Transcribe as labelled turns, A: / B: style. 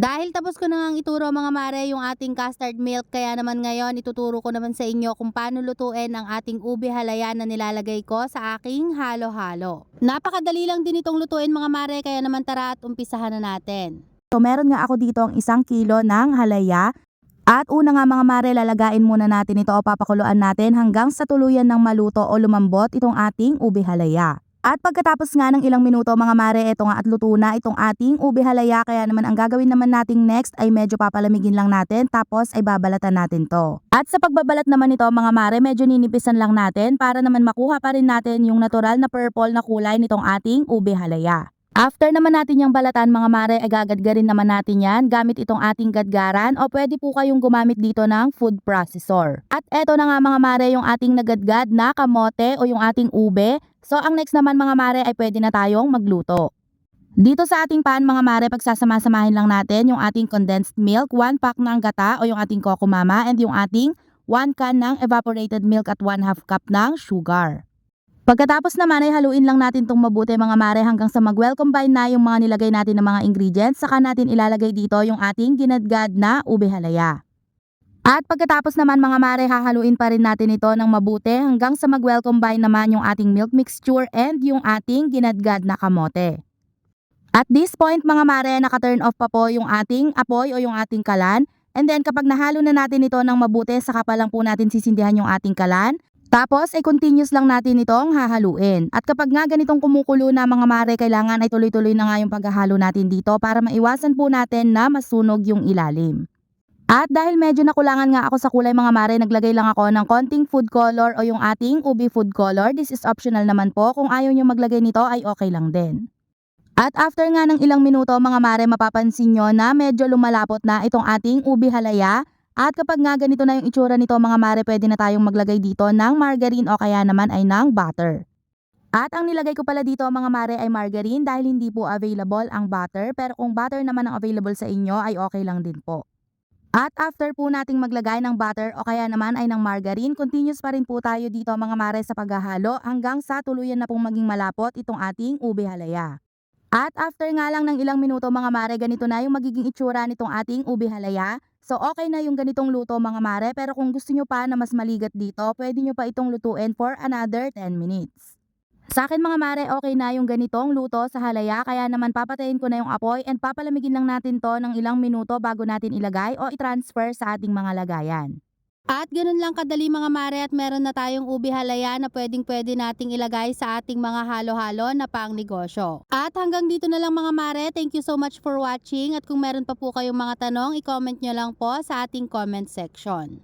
A: Dahil tapos ko na ngang ituro mga mare yung ating custard milk, kaya naman ngayon ituturo ko naman sa inyo kung paano lutuin ang ating ube halaya na nilalagay ko sa aking halo-halo. Napakadali lang din itong lutuin mga mare, kaya naman tara at umpisahan na natin.
B: So meron nga ako dito ang 1 kilo ng halaya. At una nga mga mare, lalagain muna natin ito o papakuluan natin hanggang sa tuluyan ng maluto o lumambot itong ating ube halaya. At pagkatapos nga ng ilang minuto mga mare, eto nga at luto na itong ating ube halaya, kaya naman ang gagawin naman nating next ay medyo papalamigin lang natin tapos ay babalatan natin to. At sa pagbabalat naman ito mga mare, medyo ninipisan lang natin para naman makuha pa rin natin yung natural na purple na kulay nitong ating ube halaya. After naman natin yung balatan mga mare, ay gagadgarin naman natin yan gamit itong ating gadgaran o pwede po kayong gumamit dito ng food processor. At eto na nga mga mare yung ating nagadgad na kamote o yung ating ube. So ang next naman mga mare ay pwede na tayong magluto. Dito sa ating pan mga mare, pagsasama-samahin lang natin yung ating condensed milk, 1 pack ng gata o yung ating Coco Mama, and yung ating 1 can ng evaporated milk at 1/2 cup ng sugar. Pagkatapos naman ay haluin lang natin itong mabuti mga mare hanggang sa mag-well combine na yung mga nilagay natin ng mga ingredients. Saka natin ilalagay dito yung ating ginadgad na ube halaya. At pagkatapos naman mga mare, hahaluin pa rin natin ito ng mabuti hanggang sa mag-well combine naman yung ating milk mixture and yung ating ginadgad na kamote. At this point mga mare, naka-turn off pa po yung ating apoy o yung ating kalan. And then kapag nahalo na natin ito ng mabuti, saka pa lang po natin sisindihan yung ating kalan. Tapos ay continuous lang natin itong hahaluin. At kapag nga ganitong kumukulo na mga mare, kailangan ay tuloy-tuloy na nga yung paghahalo natin dito para maiwasan po natin na masunog yung ilalim. At dahil medyo nakulangan nga ako sa kulay mga mare, naglagay lang ako ng konting food color o yung ating ube food color. This is optional naman po, kung ayaw nyo maglagay nito ay okay lang din. At after nga ng ilang minuto mga mare, mapapansin nyo na medyo lumalapot na itong ating ube halaya. At kapag nga ganito na yung itsura nito mga mare, pwede na tayong maglagay dito ng margarine o kaya naman ay ng butter. At ang nilagay ko pala dito mga mare ay margarine dahil hindi po available ang butter, pero kung butter naman ang available sa inyo ay okay lang din po. At after po nating maglagay ng butter o kaya naman ay ng margarine, continuous pa rin po tayo dito mga mare sa paghahalo hanggang sa tuluyan na pong maging malapot itong ating ube halaya. At after nga lang ng ilang minuto mga mare, ganito na yung magiging itsura nitong ating ube halaya. So okay na yung ganitong luto mga mare, pero kung gusto nyo pa na mas maligat dito, pwede nyo pa itong lutuin for another 10 minutes. Sa akin mga mare, okay na yung ganitong luto sa halaya, kaya naman papatayin ko na yung apoy and papalamigin lang natin to ng ilang minuto bago natin ilagay o i-transfer sa ating mga lagayan.
A: At ganun lang kadali mga mare, at meron na tayong ube halaya na pwedeng-pwede nating ilagay sa ating mga halo-halo na pang negosyo. At hanggang dito na lang mga mare, thank you so much for watching, at kung meron pa po kayong mga tanong, i-comment nyo lang po sa ating comment section.